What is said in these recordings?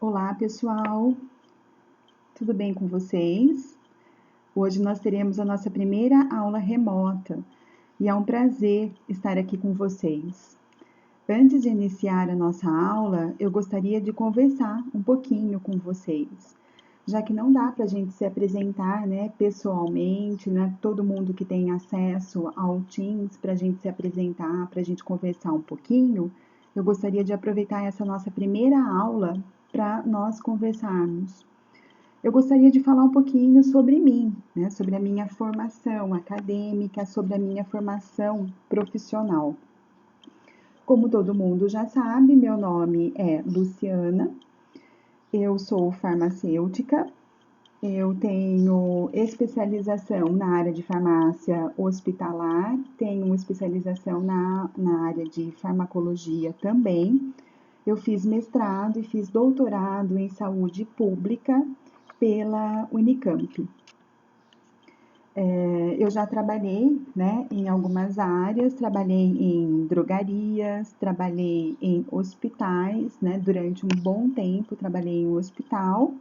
Olá, pessoal, tudo bem com vocês? Hoje nós teremos a nossa primeira aula remota e é um prazer estar aqui com vocês. Antes de iniciar a nossa aula, eu gostaria de conversar um pouquinho com vocês, já que não dá para a gente se apresentar, pessoalmente, né? Todo mundo que tem acesso ao Teams para a gente se apresentar, para a gente conversar um pouquinho, eu gostaria de aproveitar essa nossa primeira aula para nós conversarmos. Eu gostaria de falar um pouquinho sobre mim, né? Sobre a minha formação acadêmica, sobre a minha formação profissional. Como todo mundo já sabe, meu nome é Luciana, eu sou farmacêutica, eu tenho especialização na área de farmácia hospitalar, tenho especialização na área de farmacologia também. Eu fiz mestrado e fiz doutorado em saúde pública pela Unicamp. Eu já trabalhei, né, em algumas áreas, trabalhei em drogarias, trabalhei em hospitais, né, durante um bom tempo trabalhei em um hospital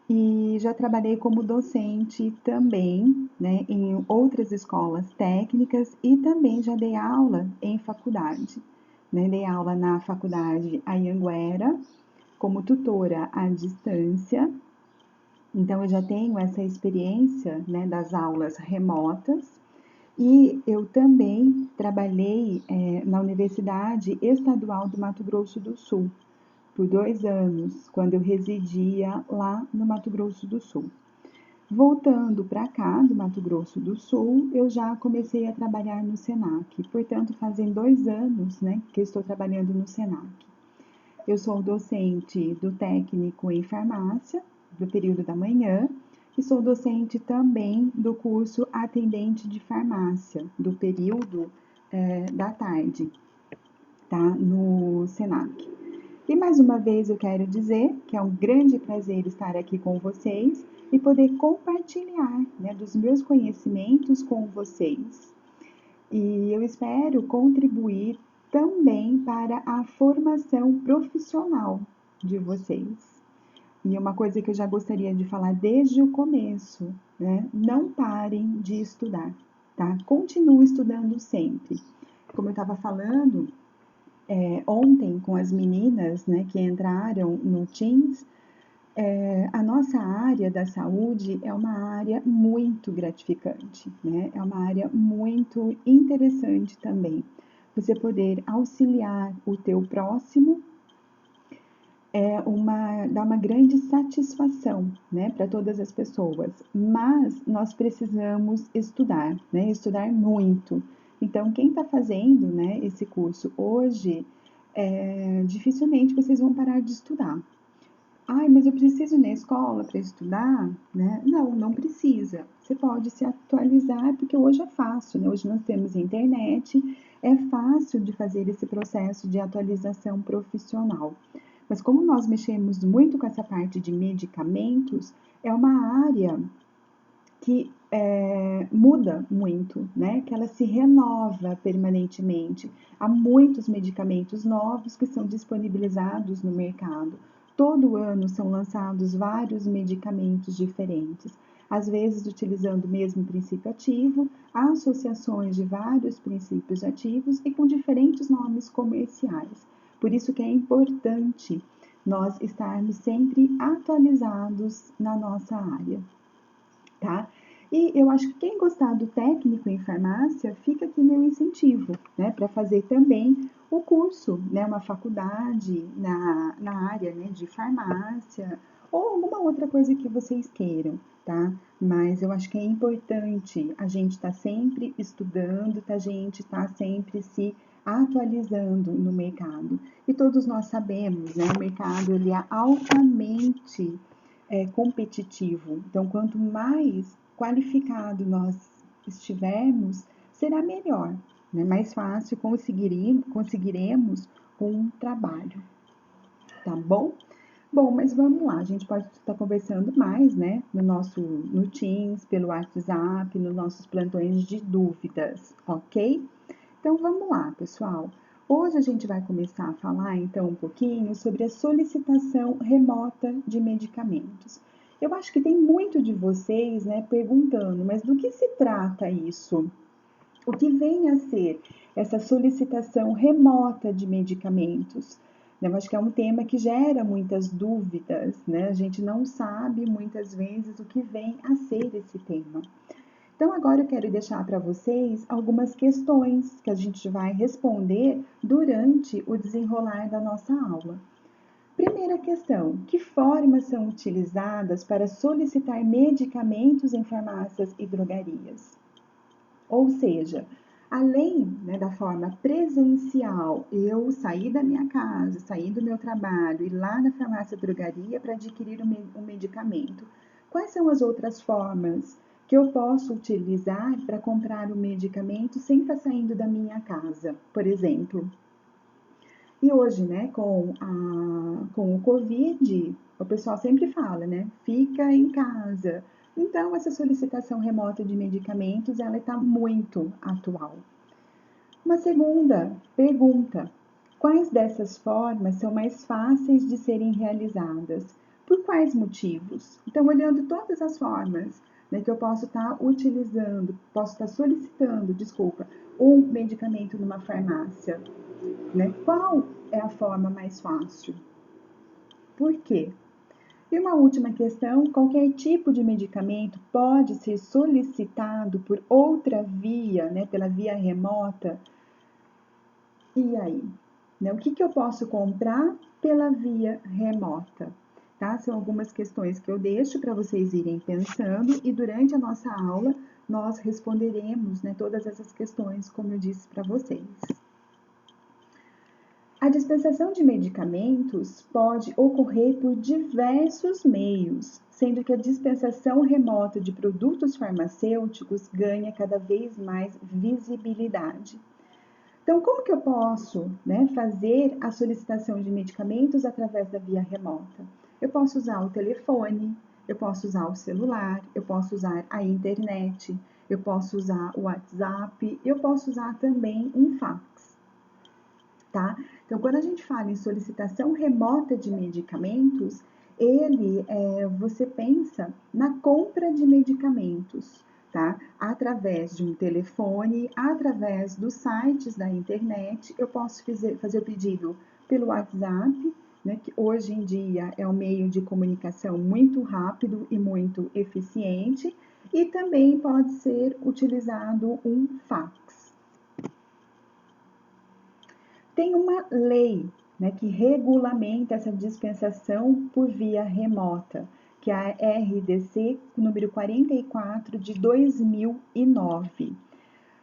e já trabalhei como docente também, né, em outras escolas técnicas e também já dei aula em faculdade, né, dei aula na faculdade Anhanguera como tutora à distância. Então, eu já tenho essa experiência, né, das aulas remotas e eu também trabalhei na Universidade Estadual do Mato Grosso do Sul por 2 anos, quando eu residia lá no Mato Grosso do Sul. Voltando para cá, do Mato Grosso do Sul, eu já comecei a trabalhar no SENAC. Portanto, fazem 2 anos, né, que eu estou trabalhando no SENAC. Eu sou docente do técnico em farmácia, do período da manhã, e sou docente também do curso atendente de farmácia, do período da tarde, tá? No SENAC. E mais uma vez eu quero dizer que é um grande prazer estar aqui com vocês e poder compartilhar, né, dos meus conhecimentos com vocês. E eu espero contribuir também para a formação profissional de vocês. E uma coisa que eu já gostaria de falar desde o começo, né? Não parem de estudar, tá? Continue estudando sempre. Como eu estava falando ontem com as meninas, né, que entraram no Teams, a nossa área da saúde é uma área muito gratificante, né? É uma área muito interessante também. Você poder auxiliar o teu próximo dá uma grande satisfação, né, para todas as pessoas. Mas nós precisamos estudar, né? Estudar muito. Então, quem está fazendo, né, esse curso hoje, dificilmente vocês vão parar de estudar. Ai, mas eu preciso ir na escola para estudar, né? Não, não precisa. Você pode se atualizar, porque hoje é fácil, né? Hoje nós temos internet, é fácil de fazer esse processo de atualização profissional. Mas como nós mexemos muito com essa parte de medicamentos, é uma área que muda muito, né? Que ela se renova permanentemente. Há muitos medicamentos novos que são disponibilizados no mercado. Todo ano são lançados vários medicamentos diferentes, às vezes utilizando o mesmo princípio ativo, associações de vários princípios ativos e com diferentes nomes comerciais. Por isso que é importante nós estarmos sempre atualizados na nossa área, tá? E eu acho que quem gostar do técnico em farmácia, fica aqui meu incentivo, né, para fazer também o curso, né, uma faculdade na área, né, de farmácia ou alguma outra coisa que vocês queiram, tá? Mas eu acho que é importante a gente estar sempre estudando, a gente estar sempre se atualizando no mercado. E todos nós sabemos, né, o mercado ele é altamente competitivo. Então, quanto mais qualificado nós estivermos, será melhor, né? Mais fácil conseguiremos um trabalho, tá bom? Bom, mas vamos lá, a gente pode estar conversando mais, né, no Teams, pelo WhatsApp, nos nossos plantões de dúvidas, ok? Então vamos lá, pessoal. Hoje a gente vai começar a falar então um pouquinho sobre a solicitação remota de medicamentos. Eu acho que tem muito de vocês, né, perguntando, mas do que se trata isso? O que vem a ser essa solicitação remota de medicamentos? Eu acho que é um tema que gera muitas dúvidas, né? A gente não sabe muitas vezes o que vem a ser esse tema. Então, agora eu quero deixar para vocês algumas questões que a gente vai responder durante o desenrolar da nossa aula. Primeira questão: que formas são utilizadas para solicitar medicamentos em farmácias e drogarias? Ou seja, além, né, da forma presencial, eu sair da minha casa, sair do meu trabalho, ir lá na farmácia ou drogaria para adquirir um medicamento, quais são as outras formas que eu posso utilizar para comprar o medicamento sem estar saindo da minha casa, por exemplo? E hoje, né, com o Covid, o pessoal sempre fala, né, fica em casa. Então, essa solicitação remota de medicamentos, ela está muito atual. Uma segunda pergunta: quais dessas formas são mais fáceis de serem realizadas? Por quais motivos? Então, olhando todas as formas, né, que eu posso estar utilizando, posso estar solicitando, desculpa, um medicamento numa farmácia, né? Qual é a forma mais fácil? Por quê? E uma última questão: qualquer tipo de medicamento pode ser solicitado por outra via, né, pela via remota? E aí? Né, o que eu posso comprar pela via remota? Tá? São algumas questões que eu deixo para vocês irem pensando e durante a nossa aula nós responderemos, né, todas essas questões, como eu disse para vocês. A dispensação de medicamentos pode ocorrer por diversos meios, sendo que a dispensação remota de produtos farmacêuticos ganha cada vez mais visibilidade. Então, como que eu posso, né, fazer a solicitação de medicamentos através da via remota? Eu posso usar o telefone, eu posso usar o celular, eu posso usar a internet, eu posso usar o WhatsApp, eu posso usar também um fax. Tá? Então, quando a gente fala em solicitação remota de medicamentos, você pensa na compra de medicamentos, tá? Através de um telefone, através dos sites da internet, eu posso fazer o pedido pelo WhatsApp, né, que hoje em dia é um meio de comunicação muito rápido e muito eficiente, e também pode ser utilizado um fax. Tem uma lei, né, que regulamenta essa dispensação por via remota, que é a RDC número 44 de 2009.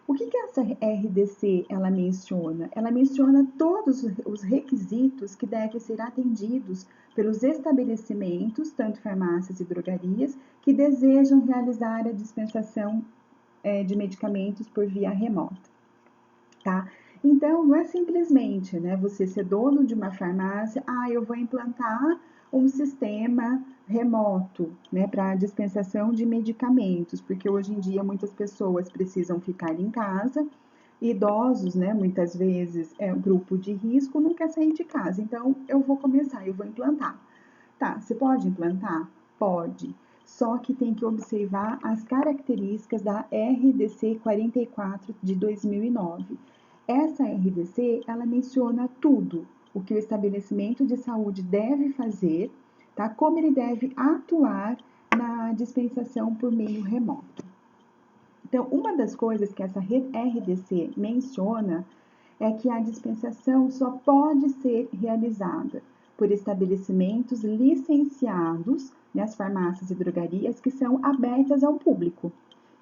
O que essa RDC ela menciona? Ela menciona todos os requisitos que devem ser atendidos pelos estabelecimentos, tanto farmácias e drogarias, que desejam realizar a dispensação de medicamentos por via remota. Tá? Então, não é simplesmente, né, você ser dono de uma farmácia, eu vou implantar um sistema remoto, né, para dispensação de medicamentos, porque hoje em dia muitas pessoas precisam ficar em casa, idosos, né, muitas vezes é um grupo de risco, não quer sair de casa, então eu vou implantar. Tá, você pode implantar? Pode. Só que tem que observar as características da RDC 44 de 2009. Essa RDC, ela menciona tudo o que o estabelecimento de saúde deve fazer, tá? Como ele deve atuar na dispensação por meio remoto. Então, uma das coisas que essa RDC menciona é que a dispensação só pode ser realizada por estabelecimentos licenciados, né, as farmácias e drogarias que são abertas ao público.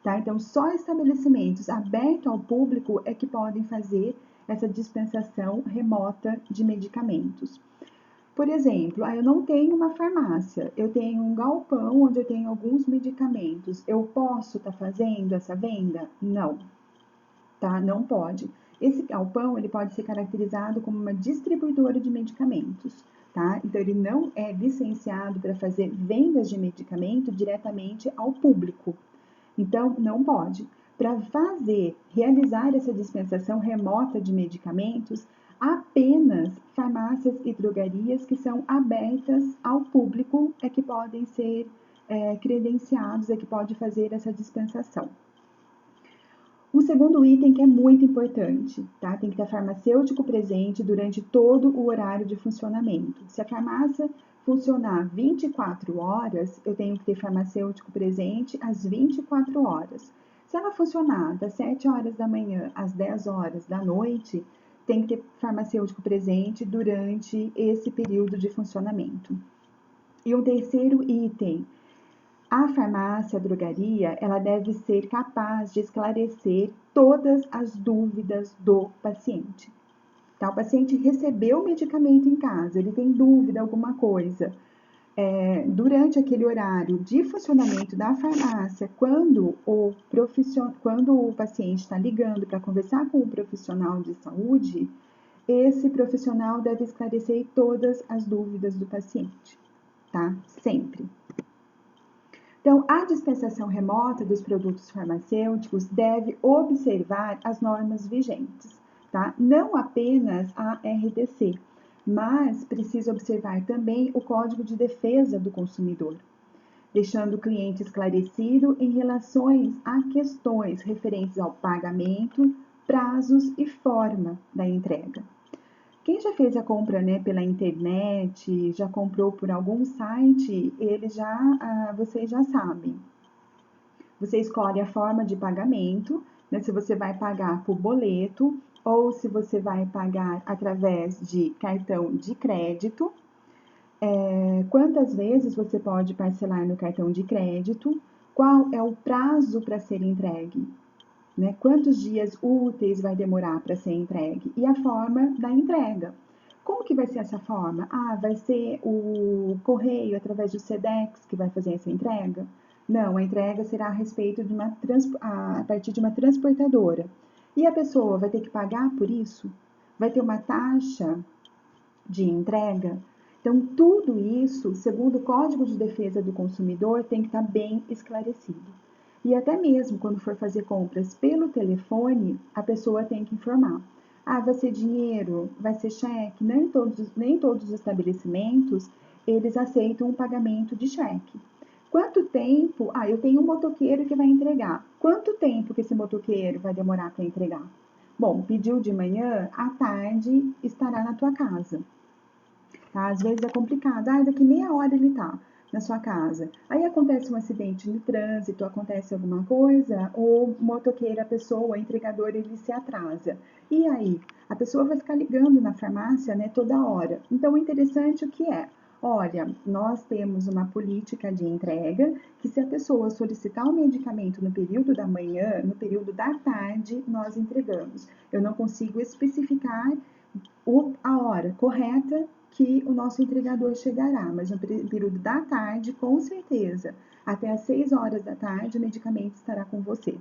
Tá? Então, só estabelecimentos abertos ao público é que podem fazer essa dispensação remota de medicamentos. Por exemplo, eu não tenho uma farmácia, eu tenho um galpão onde eu tenho alguns medicamentos. Eu posso estar fazendo essa venda? Não, tá? Não pode. Esse galpão, ele pode ser caracterizado como uma distribuidora de medicamentos, tá? Então, ele não é licenciado para fazer vendas de medicamento diretamente ao público. Então, não pode. Para realizar essa dispensação remota de medicamentos, Apenas farmácias e drogarias que são abertas ao público é que podem ser credenciados, é que pode fazer essa dispensação. Um segundo item que é muito importante, tá? Tem que ter farmacêutico presente durante todo o horário de funcionamento. Se a farmácia funcionar 24 horas, eu tenho que ter farmacêutico presente às 24 horas. Se ela funcionar das 7 horas da manhã às 10 horas da noite, tem que ter farmacêutico presente durante esse período de funcionamento. E um terceiro item, a farmácia, a drogaria, ela deve ser capaz de esclarecer todas as dúvidas do paciente. Tá? O paciente recebeu o medicamento em casa, ele tem dúvida, alguma coisa. Durante aquele horário de funcionamento da farmácia, quando o paciente está ligando para conversar com o profissional de saúde, esse profissional deve esclarecer todas as dúvidas do paciente, tá? Sempre. Então, a dispensação remota dos produtos farmacêuticos deve observar as normas vigentes, tá? Não apenas a RDC, mas precisa observar também o Código de Defesa do Consumidor, deixando o cliente esclarecido em relação a questões referentes ao pagamento, prazos e forma da entrega. Quem já fez a compra, né, pela internet, já comprou por algum site, vocês já sabem. Você escolhe a forma de pagamento, né, se você vai pagar por boleto ou se você vai pagar através de cartão de crédito. Quantas vezes você pode parcelar no cartão de crédito? Qual é o prazo para ser entregue? Né? Quantos dias úteis vai demorar para ser entregue? E a forma da entrega. Como que vai ser essa forma? Vai ser o correio através do Sedex que vai fazer essa entrega? Não, a entrega será a respeito de a partir de uma transportadora. E a pessoa vai ter que pagar por isso? Vai ter uma taxa de entrega? Então, tudo isso, segundo o Código de Defesa do Consumidor, tem que estar bem esclarecido. E até mesmo quando for fazer compras pelo telefone, a pessoa tem que informar. Vai ser dinheiro, vai ser cheque. Nem todos os estabelecimentos, eles aceitam o pagamento de cheque. Quanto tempo? Eu tenho um motoqueiro que vai entregar. Quanto tempo que esse motoqueiro vai demorar para entregar? Bom, pediu de manhã, à tarde estará na tua casa. Tá? Às vezes é complicado. Daqui meia hora ele tá na sua casa. Aí acontece um acidente no trânsito, acontece alguma coisa, o motoqueiro, a pessoa, o entregador, ele se atrasa. E aí? A pessoa vai ficar ligando na farmácia, né, toda hora. Então, o interessante o que é? Olha, nós temos uma política de entrega que se a pessoa solicitar o medicamento no período da manhã, no período da tarde, nós entregamos. Eu não consigo especificar a hora correta que o nosso entregador chegará, mas no período da tarde, com certeza, até às 6 horas da tarde, o medicamento estará com você,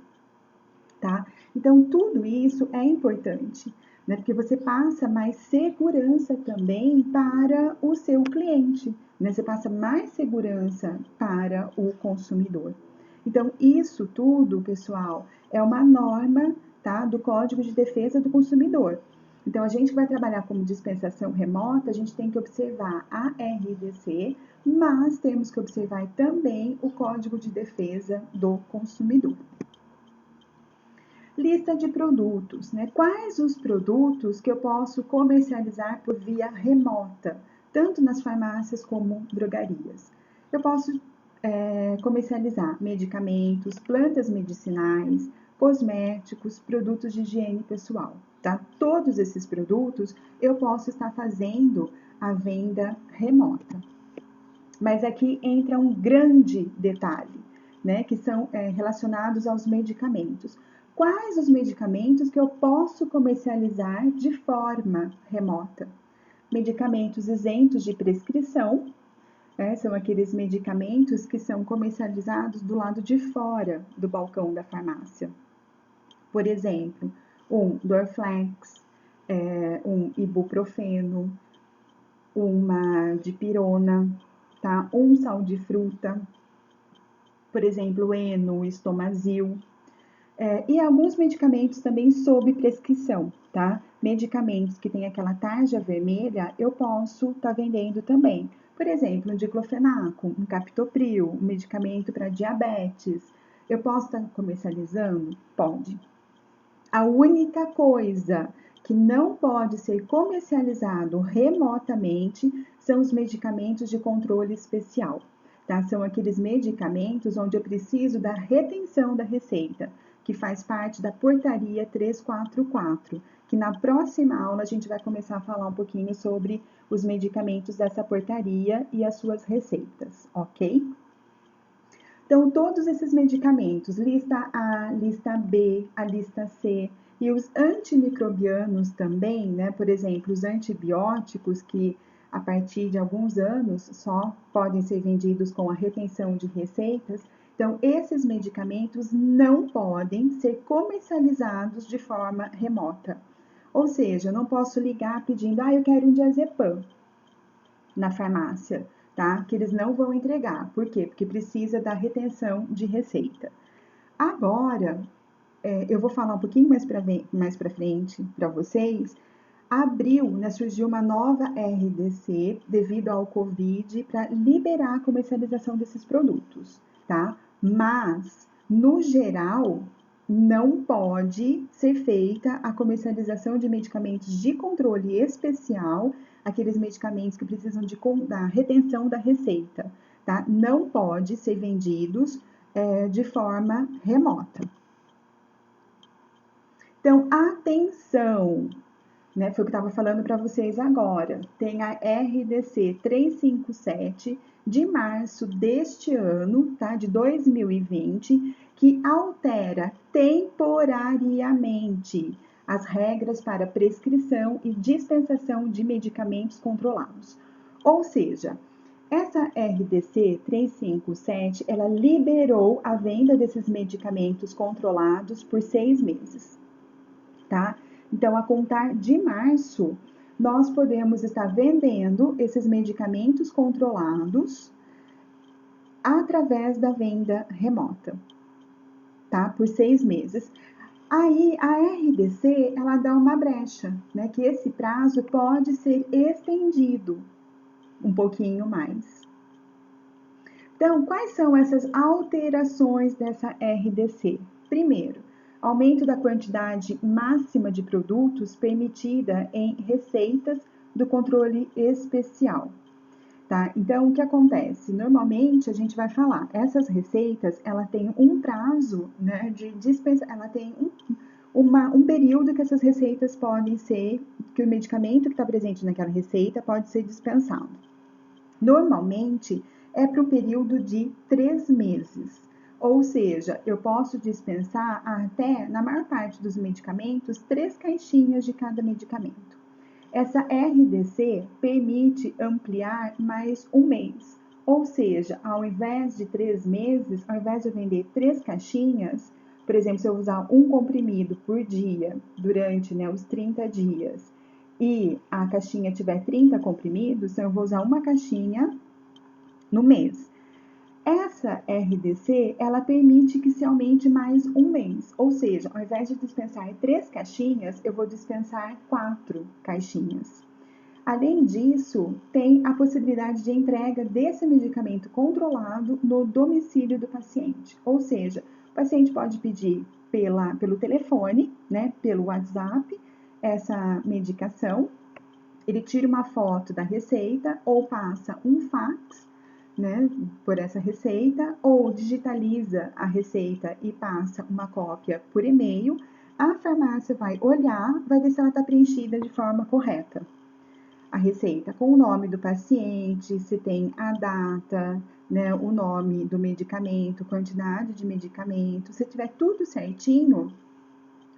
tá? Então, tudo isso é importante, né? Porque você passa mais segurança também para o seu cliente, né? Você passa mais segurança para o consumidor. Então, isso tudo, pessoal, é uma norma, tá? Do Código de Defesa do Consumidor. Então, a gente vai trabalhar como dispensação remota, a gente tem que observar a RDC, mas temos que observar também o Código de Defesa do Consumidor. Lista de produtos, né? Quais os produtos que eu posso comercializar por via remota, tanto nas farmácias como drogarias? Eu posso comercializar medicamentos, plantas medicinais, cosméticos, produtos de higiene pessoal, tá? Todos esses produtos eu posso estar fazendo a venda remota. Mas aqui entra um grande detalhe, né, que são relacionados aos medicamentos. Quais os medicamentos que eu posso comercializar de forma remota? Medicamentos isentos de prescrição, são aqueles medicamentos que são comercializados do lado de fora do balcão da farmácia. Por exemplo, um Dorflex, um ibuprofeno, uma dipirona, tá? Um sal de fruta, por exemplo, Eno, Estomazil. E alguns medicamentos também sob prescrição, tá? Medicamentos que têm aquela tarja vermelha, eu posso estar vendendo também. Por exemplo, um diclofenaco, um captopril, um medicamento para diabetes. Eu posso estar comercializando? Pode. A única coisa que não pode ser comercializado remotamente são os medicamentos de controle especial, tá? São aqueles medicamentos onde eu preciso da retenção da receita, que faz parte da portaria 344, que na próxima aula a gente vai começar a falar um pouquinho sobre os medicamentos dessa portaria e as suas receitas, ok? Então, todos esses medicamentos, lista A, lista B, a lista C, e os antimicrobianos também, né? Por exemplo, os antibióticos, que a partir de alguns anos só podem ser vendidos com a retenção de receitas. Então, esses medicamentos não podem ser comercializados de forma remota. Ou seja, eu não posso ligar pedindo, eu quero um diazepam na farmácia, tá? Que eles não vão entregar. Por quê? Porque precisa da retenção de receita. Agora, eu vou falar um pouquinho mais para frente para vocês. Abril, né, surgiu uma nova RDC devido ao Covid para liberar a comercialização desses produtos, tá? Mas, no geral, não pode ser feita a comercialização de medicamentos de controle especial, aqueles medicamentos que precisam da retenção da receita, tá? Não pode ser vendidos de forma remota. Então, atenção, né? Foi o que eu estava falando para vocês agora. Tem a RDC 357 de março deste ano, tá? De 2020, que altera temporariamente as regras para prescrição e dispensação de medicamentos controlados. Ou seja, essa RDC 357, ela liberou a venda desses medicamentos controlados por 6 meses, tá? Então, a contar de março, nós podemos estar vendendo esses medicamentos controlados através da venda remota, tá? Por 6 meses. Aí, a RDC, ela dá uma brecha, né? Que esse prazo pode ser estendido um pouquinho mais. Então, quais são essas alterações dessa RDC? Primeiro, aumento da quantidade máxima de produtos permitida em receitas do controle especial, tá? Então, o que acontece? Normalmente, a gente vai falar, essas receitas, ela tem um prazo, né, de dispensa, ela tem um período que essas receitas podem ser, que o medicamento que está presente naquela receita pode ser dispensado. Normalmente, é para o período de 3 meses. Ou seja, eu posso dispensar até, na maior parte dos medicamentos, 3 caixinhas de cada medicamento. Essa RDC permite ampliar mais um mês. Ou seja, ao invés de 3 meses, ao invés de eu vender 3 caixinhas, por exemplo, se eu usar um comprimido por dia durante, né, os 30 dias, e a caixinha tiver 30 comprimidos, então eu vou usar uma caixinha no mês. Essa RDC, ela permite que se aumente mais um mês, ou seja, ao invés de dispensar 3 caixinhas, eu vou dispensar 4 caixinhas. Além disso, tem a possibilidade de entrega desse medicamento controlado no domicílio do paciente, ou seja, o paciente pode pedir pelo telefone, né, pelo WhatsApp, essa medicação, ele tira uma foto da receita ou passa um fax, né, por essa receita, ou digitaliza a receita e passa uma cópia por e-mail. A farmácia vai olhar, vai ver se ela está preenchida de forma correta. A receita com o nome do paciente, se tem a data, né, o nome do medicamento, quantidade de medicamento. Se tiver tudo certinho,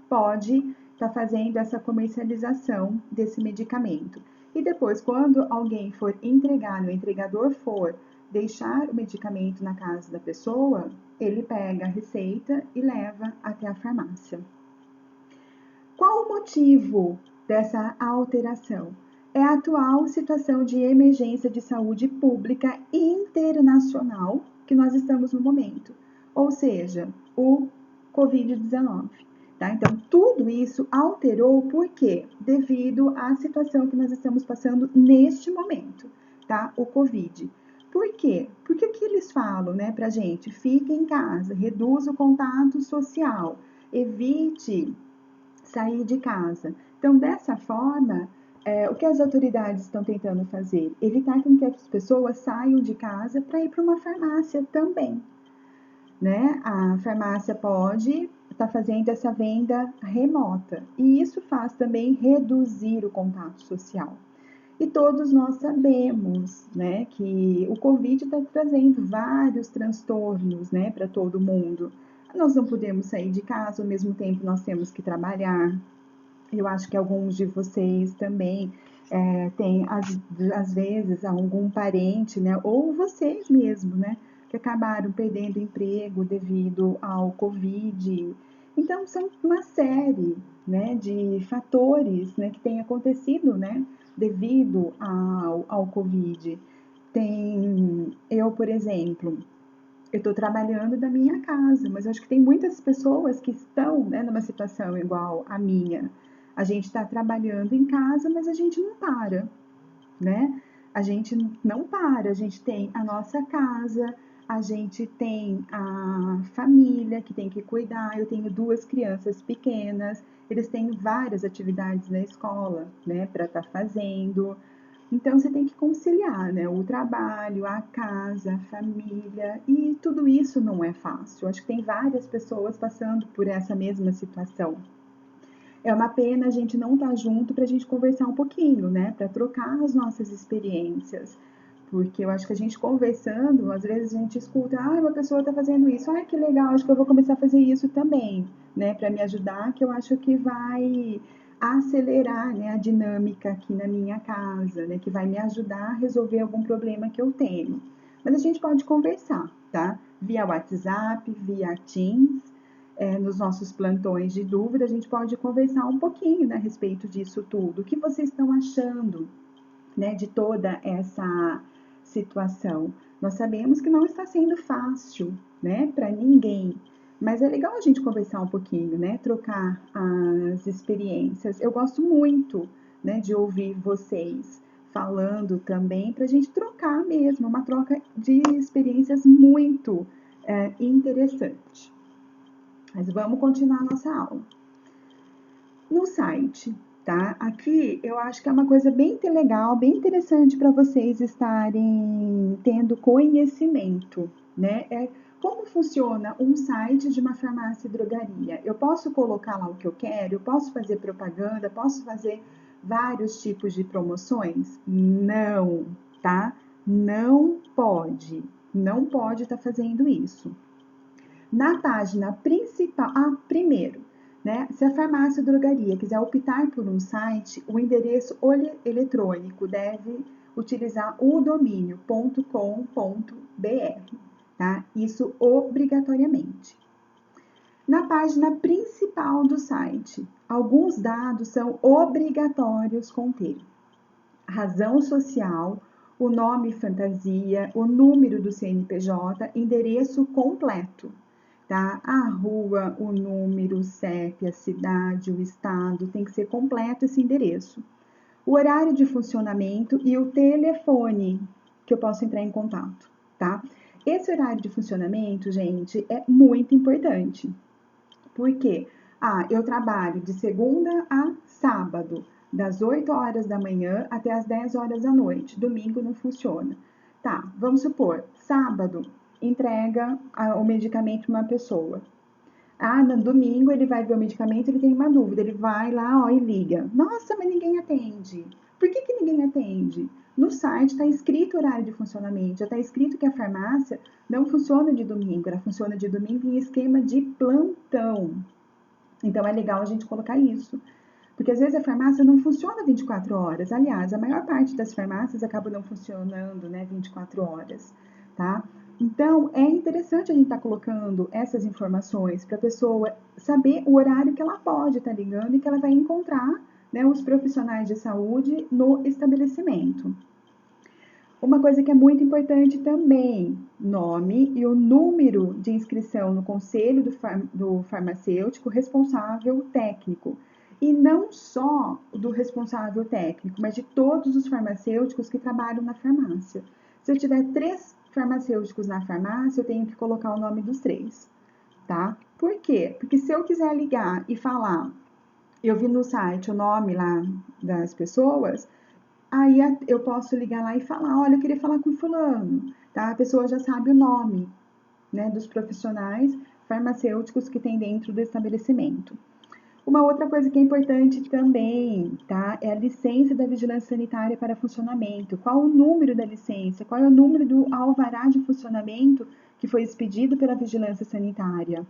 pode estar fazendo essa comercialização desse medicamento. E depois, quando alguém for entregar, o entregador for deixar o medicamento na casa da pessoa, ele pega a receita e leva até a farmácia. Qual o motivo dessa alteração? É a atual situação de emergência de saúde pública internacional que nós estamos no momento. Ou seja, o Covid-19. Tá? Então, tudo isso alterou por quê? Devido à situação que nós estamos passando neste momento, tá? O Covid. Por quê? Porque o que eles falam, né, pra gente? Fique em casa, reduza o contato social, evite sair de casa. Então, dessa forma, o que as autoridades estão tentando fazer? Evitar que as pessoas saiam de casa para ir para uma farmácia também, né? A farmácia pode estar fazendo essa venda remota e isso faz também reduzir o contato social. E todos nós sabemos, né, que o Covid está trazendo vários transtornos, né, para todo mundo. Nós não podemos sair de casa, ao mesmo tempo nós temos que trabalhar. Eu acho que alguns de vocês também têm, às vezes, algum parente, né, ou vocês mesmo, né, que acabaram perdendo emprego devido ao Covid. Então, são uma série, né, de fatores, né, que têm acontecido, né, devido ao Covid. Eu, por exemplo, eu estou trabalhando da minha casa, mas eu acho que tem muitas pessoas que estão, né, numa situação igual à minha. A gente está trabalhando em casa, mas a gente não para, né? A gente não para, a gente tem a nossa casa, a gente tem a família que tem que cuidar. Eu tenho 2 crianças pequenas, eles têm várias atividades na escola, né, para estar fazendo. Então você tem que conciliar, né, o trabalho, a casa, a família, e tudo isso não é fácil. Eu acho que tem várias pessoas passando por essa mesma situação. É uma pena a gente não estar junto para a gente conversar um pouquinho, né? Para trocar as nossas experiências. Porque eu acho que a gente conversando, às vezes a gente escuta, uma pessoa está fazendo isso, que legal, acho que eu vou começar a fazer isso também, né? Para me ajudar, que eu acho que vai acelerar, né, a dinâmica aqui na minha casa, né? Que vai me ajudar a resolver algum problema que eu tenho. Mas a gente pode conversar, tá? Via WhatsApp, via Teams, nos nossos plantões de dúvida, a gente pode conversar um pouquinho, né, a respeito disso tudo. O que vocês estão achando, né, de toda essa situação? Nós sabemos que não está sendo fácil, né, para ninguém, mas é legal a gente conversar um pouquinho, né, trocar as experiências. Eu gosto muito, né, de ouvir vocês falando também, para a gente trocar mesmo, uma troca de experiências muito interessante. Mas vamos continuar a nossa aula. No site, tá? Aqui eu acho que é uma coisa bem legal, bem interessante para vocês estarem tendo conhecimento, né? Como funciona um site de uma farmácia e drogaria. Eu posso colocar lá o que eu quero, eu posso fazer propaganda, posso fazer vários tipos de promoções? Não, tá? Não pode. Não pode estar fazendo isso. Na página principal, primeiro, né, se a farmácia ou drogaria quiser optar por um site, o endereço eletrônico deve utilizar o domínio .com.br, tá? Isso obrigatoriamente. Na página principal do site, alguns dados são obrigatórios conter: razão social, o nome fantasia, o número do CNPJ, endereço completo, tá? A rua, o número, o CEP, a cidade, o estado, tem que ser completo esse endereço. O horário de funcionamento e o telefone que eu posso entrar em contato, tá? Esse horário de funcionamento, gente, é muito importante. Por quê? Eu trabalho de segunda a sábado, das 8 horas da manhã até as 10 horas da noite. Domingo não funciona. Tá, vamos supor, sábado, entrega o medicamento para uma pessoa. No domingo ele vai ver o medicamento, ele tem uma dúvida, ele vai lá, e liga. Nossa, mas ninguém atende. Por que ninguém atende? No site está escrito o horário de funcionamento, já está escrito que a farmácia não funciona de domingo, ela funciona de domingo em esquema de plantão. Então é legal a gente colocar isso. Porque às vezes a farmácia não funciona 24 horas. Aliás, a maior parte das farmácias acaba não funcionando, né, 24 horas, tá? Então, é interessante a gente estar colocando essas informações para a pessoa saber o horário que ela pode estar ligando e que ela vai encontrar, né, os profissionais de saúde no estabelecimento. Uma coisa que é muito importante também, nome e o número de inscrição no conselho do farmacêutico responsável técnico. E não só do responsável técnico, mas de todos os farmacêuticos que trabalham na farmácia. Se eu tiver 3 farmacêuticos na farmácia, eu tenho que colocar o nome dos 3, tá? Por quê? Porque se eu quiser ligar e falar, eu vi no site o nome lá das pessoas, aí eu posso ligar lá e falar, olha, eu queria falar com fulano, tá? A pessoa já sabe o nome, né, dos profissionais farmacêuticos que tem dentro do estabelecimento. Uma outra coisa que é importante também, tá? É a licença da vigilância sanitária para funcionamento. Qual o número da licença? Qual é o número do alvará de funcionamento que foi expedido pela vigilância sanitária?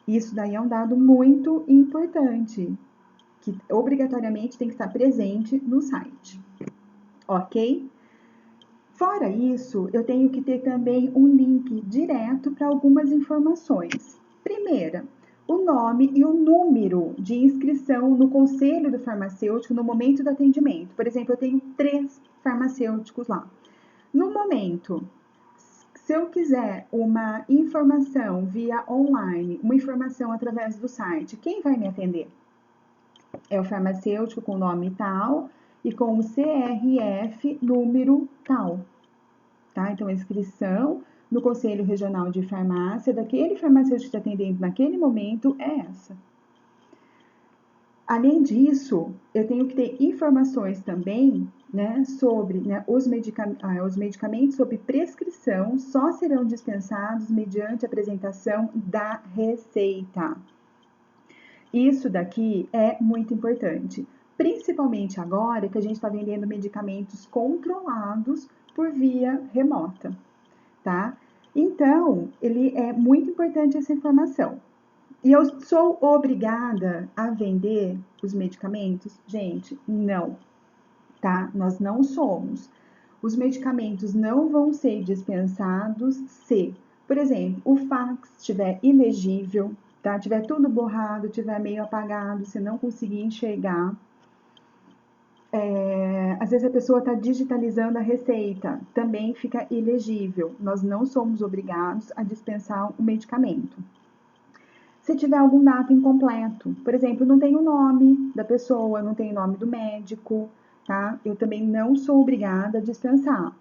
Isso daí é um dado muito importante, que obrigatoriamente tem que estar presente no site, ok? Fora isso, eu tenho que ter também um link direto para algumas informações. Primeira, o nome e o número de inscrição no conselho do farmacêutico no momento do atendimento. Por exemplo, eu tenho 3 farmacêuticos lá. No momento, se eu quiser uma informação via online, uma informação através do site, quem vai me atender? É o farmacêutico com o nome tal e com o CRF número tal. Tá? Então, a inscrição no Conselho Regional de Farmácia daquele farmacêutico que está atendendo naquele momento é essa. Além disso, eu tenho que ter informações também, né, sobre, né, os medicamentos sob prescrição só serão dispensados mediante apresentação da receita. Isso daqui é muito importante, principalmente agora que a gente está vendendo medicamentos controlados por via remota, tá? Então, ele é muito importante essa informação. E eu sou obrigada a vender os medicamentos? Gente, não, tá? Nós não somos. Os medicamentos não vão ser dispensados se, por exemplo, o fax estiver ilegível, tá? Tiver tudo borrado, tiver meio apagado, se não conseguir enxergar. Às vezes a pessoa está digitalizando a receita, também fica ilegível. Nós não somos obrigados a dispensar o medicamento. Se tiver algum dado incompleto, por exemplo, não tem o nome da pessoa, não tem o nome do médico, tá? Eu também não sou obrigada a dispensar.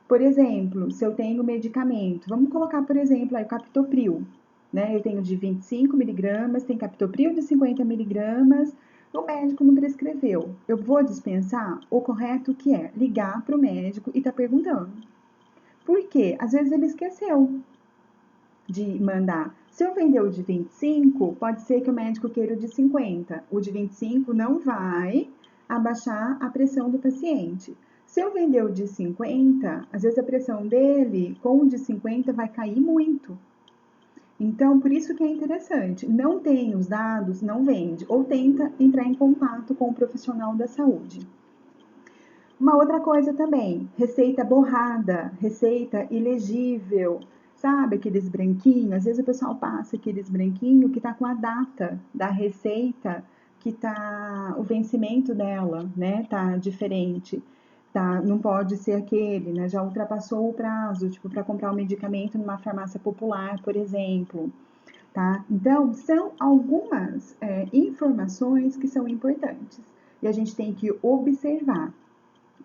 Por exemplo, se eu tenho medicamento, vamos colocar, por exemplo, aí o captopril, né? Eu tenho de 25 miligramas, tem captopril de 50 miligramas, o médico não prescreveu. Eu vou dispensar? O correto que é ligar para o médico e tá perguntando. Por quê? Às vezes ele esqueceu de mandar. Se eu vender o de 25, pode ser que o médico queira o de 50. O de 25 não vai abaixar a pressão do paciente. Se eu vender o de 50, às vezes a pressão dele com o de 50 vai cair muito. Então, por isso que é interessante. Não tem os dados, não vende. Ou tenta entrar em contato com o profissional da saúde. Uma outra coisa também, receita borrada, receita ilegível, sabe aqueles branquinhos? Às vezes o pessoal passa aqueles branquinhos que tá com a data da receita, que tá o vencimento dela, né? Tá diferente. Tá, não pode ser aquele, né? Já ultrapassou o prazo, tipo, para comprar um medicamento numa farmácia popular, por exemplo, tá? Então, são algumas informações que são importantes e a gente tem que observar.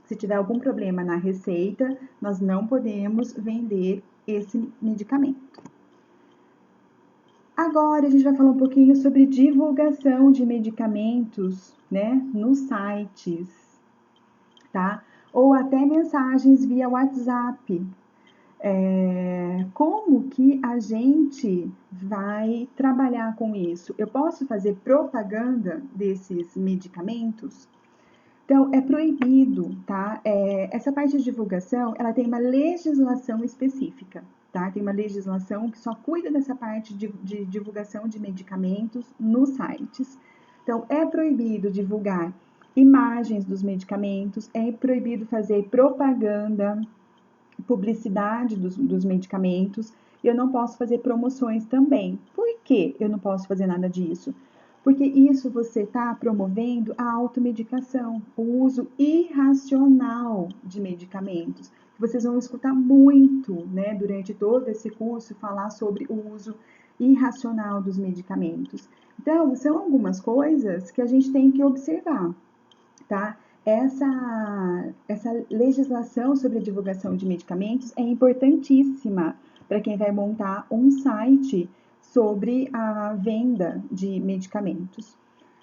Se tiver algum problema na receita, nós não podemos vender esse medicamento. Agora a gente vai falar um pouquinho sobre divulgação de medicamentos, né, nos sites, tá? Ou até mensagens via WhatsApp. Como que a gente vai trabalhar com isso? Eu posso fazer propaganda desses medicamentos? Então, é proibido, tá? Essa parte de divulgação, ela tem uma legislação específica, tá? Tem uma legislação que só cuida dessa parte de divulgação de medicamentos nos sites. Então, é proibido divulgar imagens dos medicamentos, é proibido fazer propaganda, publicidade dos medicamentos, e eu não posso fazer promoções também. Por que eu não posso fazer nada disso? Porque isso você está promovendo a automedicação, o uso irracional de medicamentos, que vocês vão escutar muito, né, durante todo esse curso, falar sobre o uso irracional dos medicamentos. Então, são algumas coisas que a gente tem que observar, tá? Essa legislação sobre a divulgação de medicamentos é importantíssima para quem vai montar um site sobre a venda de medicamentos.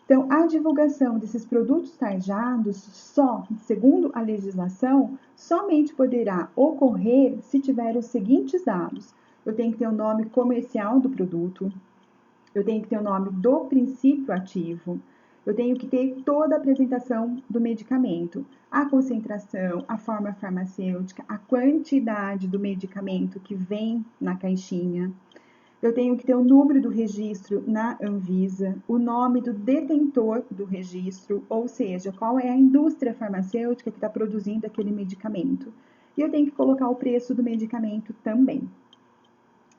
Então, a divulgação desses produtos tarjados só, segundo a legislação, somente poderá ocorrer se tiver os seguintes dados. Eu tenho que ter o nome comercial do produto, eu tenho que ter o nome do princípio ativo, eu tenho que ter toda a apresentação do medicamento, a concentração, a forma farmacêutica, a quantidade do medicamento que vem na caixinha. Eu tenho que ter o número do registro na Anvisa, o nome do detentor do registro, ou seja, qual é a indústria farmacêutica que está produzindo aquele medicamento. E eu tenho que colocar o preço do medicamento também.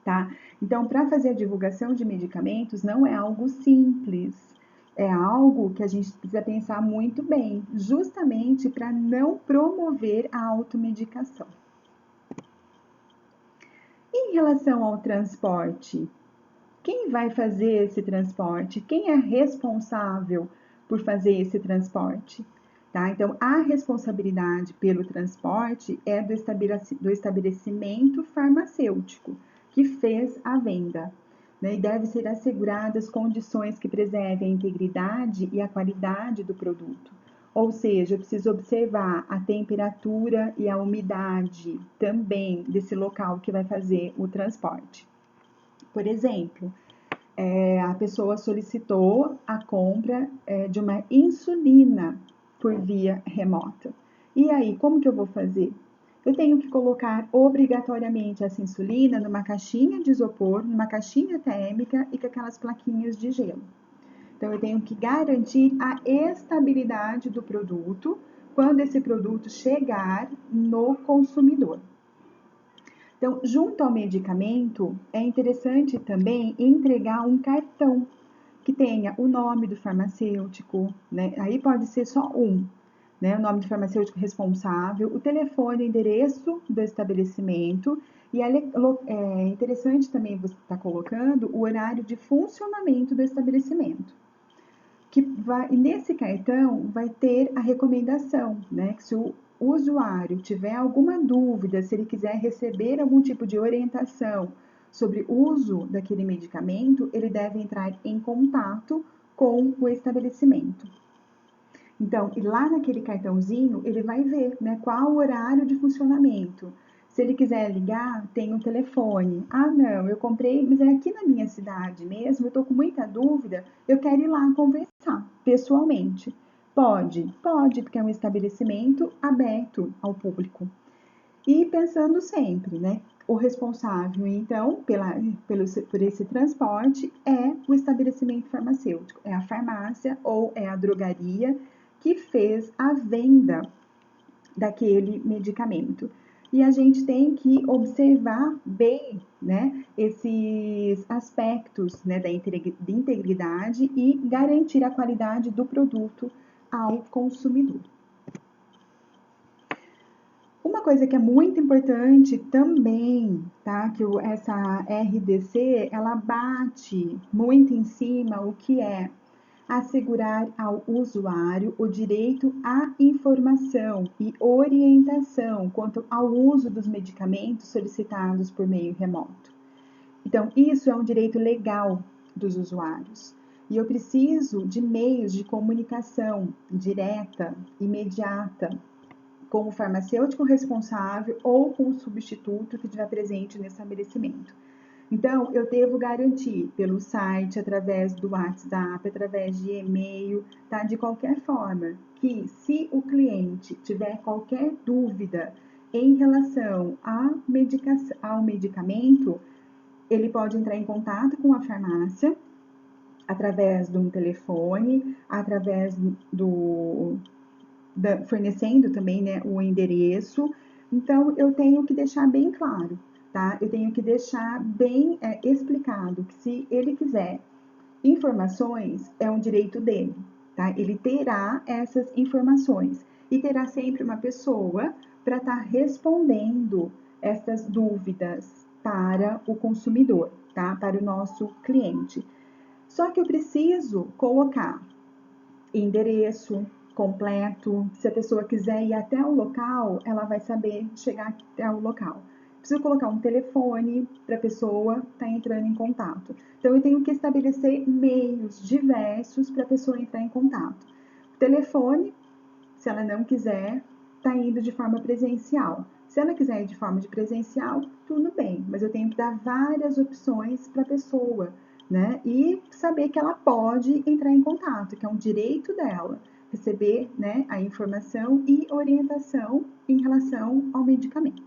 Tá? Então, para fazer a divulgação de medicamentos não é algo simples, é algo que a gente precisa pensar muito bem, justamente para não promover a automedicação. Em relação ao transporte, quem vai fazer esse transporte? Quem é responsável por fazer esse transporte? Tá? Então, a responsabilidade pelo transporte é do estabelecimento farmacêutico que fez a venda, né? E deve ser asseguradas condições que preservem a integridade e a qualidade do produto. Ou seja, eu preciso observar a temperatura e a umidade também desse local que vai fazer o transporte. Por exemplo, a pessoa solicitou a compra de uma insulina por via remota. E aí, como que eu vou fazer? Eu tenho que colocar obrigatoriamente essa insulina numa caixinha de isopor, numa caixinha térmica e com aquelas plaquinhas de gelo. Então, eu tenho que garantir a estabilidade do produto quando esse produto chegar no consumidor. Então, junto ao medicamento, é interessante também entregar um cartão que tenha o nome do farmacêutico, né? Aí pode ser só um, né? O nome do farmacêutico responsável, o telefone, o endereço do estabelecimento. E é interessante também você estar colocando o horário de funcionamento do estabelecimento. E nesse cartão vai ter a recomendação, né? Que se o usuário tiver alguma dúvida, se ele quiser receber algum tipo de orientação sobre o uso daquele medicamento, ele deve entrar em contato com o estabelecimento. Então, e lá naquele cartãozinho, ele vai ver, né, qual o horário de funcionamento. Se ele quiser ligar, tem um telefone. Ah, não, eu comprei, mas é aqui na minha cidade mesmo, eu estou com muita dúvida, eu quero ir lá conversar pessoalmente. Pode, pode, porque é um estabelecimento aberto ao público. E pensando sempre, né, o responsável, então, por esse transporte é o estabelecimento farmacêutico, é a farmácia ou é a drogaria que fez a venda daquele medicamento. E a gente tem que observar bem, né, esses aspectos, né, da integridade e garantir a qualidade do produto ao consumidor. Uma coisa que é muito importante também, tá? Que essa RDC, ela bate muito em cima o que é assegurar ao usuário o direito à informação e orientação quanto ao uso dos medicamentos solicitados por meio remoto. Então, isso é um direito legal dos usuários. E eu preciso de meios de comunicação direta, imediata, com o farmacêutico responsável ou com o substituto que estiver presente no estabelecimento. Então, eu devo garantir pelo site, através do WhatsApp, através de e-mail, tá? De qualquer forma, que se o cliente tiver qualquer dúvida em relação ao medicamento, ele pode entrar em contato com a farmácia através de um telefone, através fornecendo também, né, o endereço. Então, eu tenho que deixar bem claro, tá? Eu tenho que deixar bem explicado que se ele quiser informações, é um direito dele, tá? Ele terá essas informações e terá sempre uma pessoa para estar respondendo essas dúvidas para o consumidor, tá? Para o nosso cliente. Só que eu preciso colocar endereço completo. Se a pessoa quiser ir até o local, ela vai saber chegar até o local. Preciso colocar um telefone para a pessoa estar entrando em contato. Então, eu tenho que estabelecer meios diversos para a pessoa entrar em contato. O telefone, se ela não quiser, está indo de forma presencial. Se ela quiser ir de forma de presencial, tudo bem, mas eu tenho que dar várias opções para a pessoa, né? E saber que ela pode entrar em contato, que é um direito dela, receber, né, a informação e orientação em relação ao medicamento.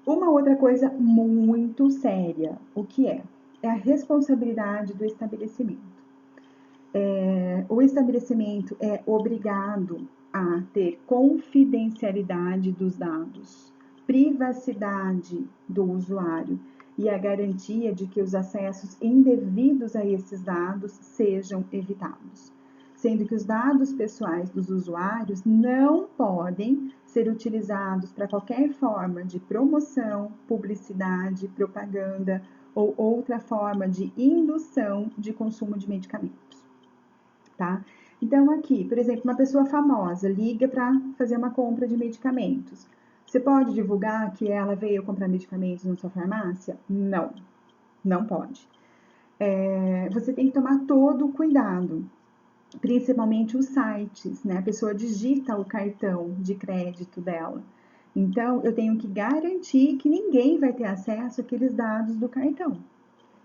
Uma outra coisa muito séria, o que é? É a responsabilidade do estabelecimento. O estabelecimento é obrigado a ter confidencialidade dos dados, privacidade do usuário e a garantia de que os acessos indevidos a esses dados sejam evitados, sendo que os dados pessoais dos usuários não podem ser utilizados para qualquer forma de promoção, publicidade, propaganda ou outra forma de indução de consumo de medicamentos. Tá? Então, aqui, por exemplo, uma pessoa famosa liga para fazer uma compra de medicamentos. Você pode divulgar que ela veio comprar medicamentos na sua farmácia? Não, não pode. Você tem que tomar todo o cuidado, principalmente os sites, né? A pessoa digita o cartão de crédito dela. Então, eu tenho que garantir que ninguém vai ter acesso àqueles dados do cartão.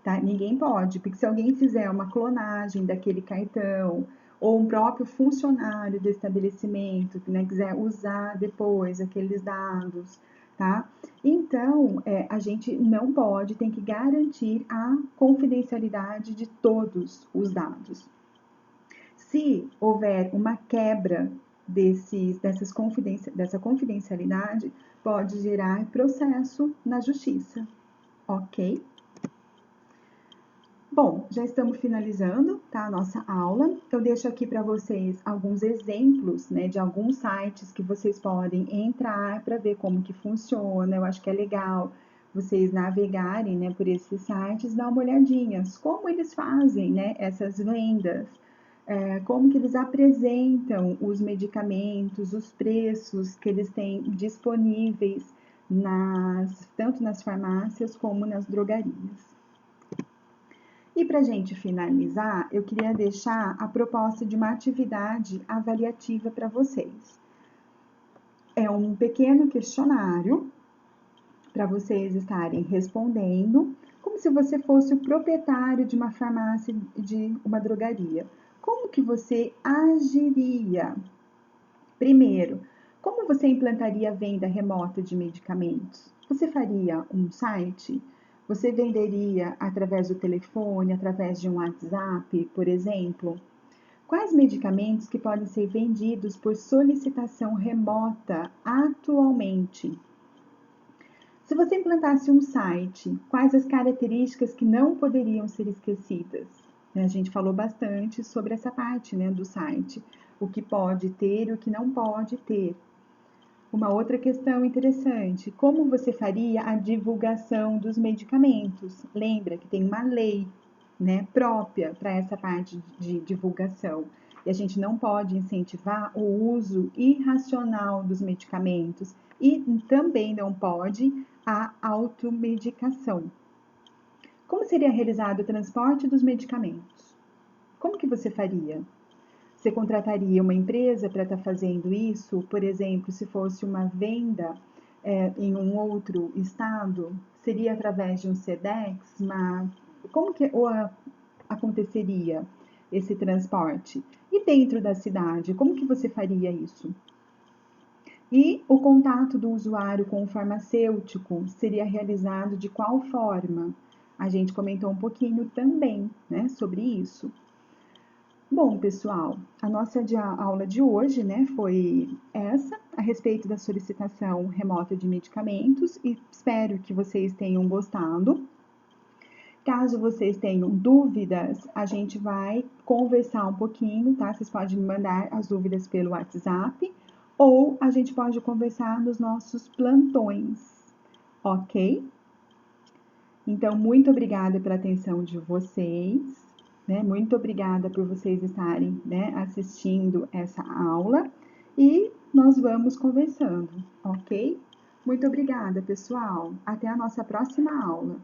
Tá? Ninguém pode, porque se alguém fizer uma clonagem daquele cartão, ou um próprio funcionário do estabelecimento, né, quiser usar depois aqueles dados, tá? Então, a gente não pode, tem que garantir a confidencialidade de todos os dados. Se houver uma quebra dessa confidencialidade, pode gerar processo na justiça, ok? Bom, já estamos finalizando, tá, a nossa aula. Eu deixo aqui para vocês alguns exemplos, né, de alguns sites que vocês podem entrar para ver como que funciona. Eu acho que é legal vocês navegarem, né, por esses sites, dar uma olhadinha, como eles fazem, né, essas vendas, como que eles apresentam os medicamentos, os preços que eles têm disponíveis tanto nas farmácias como nas drogarias. E para a gente finalizar, eu queria deixar a proposta de uma atividade avaliativa para vocês. É um pequeno questionário para vocês estarem respondendo, como se você fosse o proprietário de uma farmácia, de uma drogaria. Como que você agiria? Primeiro, como você implantaria a venda remota de medicamentos? Você faria um site? Você venderia através do telefone, através de um WhatsApp, por exemplo? Quais medicamentos que podem ser vendidos por solicitação remota atualmente? Se você implantasse um site, quais as características que não poderiam ser esquecidas? A gente falou bastante sobre essa parte, né, do site, o que pode ter e o que não pode ter. Uma outra questão interessante, como você faria a divulgação dos medicamentos? Lembra que tem uma lei, né, própria para essa parte de divulgação. E a gente não pode incentivar o uso irracional dos medicamentos e também não pode a automedicação. Como seria realizado o transporte dos medicamentos? Como que você faria? Você contrataria uma empresa para estar fazendo isso? Por exemplo, se fosse uma venda em um outro estado, seria através de um SEDEX? Como que aconteceria esse transporte? E dentro da cidade, como que você faria isso? E o contato do usuário com o farmacêutico seria realizado de qual forma? A gente comentou um pouquinho também, né, sobre isso. Bom, pessoal, a nossa aula de hoje, né, foi essa, a respeito da solicitação remota de medicamentos, e espero que vocês tenham gostado. Caso vocês tenham dúvidas, a gente vai conversar um pouquinho, tá? Vocês podem me mandar as dúvidas pelo WhatsApp ou a gente pode conversar nos nossos plantões, ok? Então, muito obrigada pela atenção de vocês, né? Muito obrigada por vocês estarem, né, assistindo essa aula e nós vamos conversando, ok? Muito obrigada, pessoal. Até a nossa próxima aula.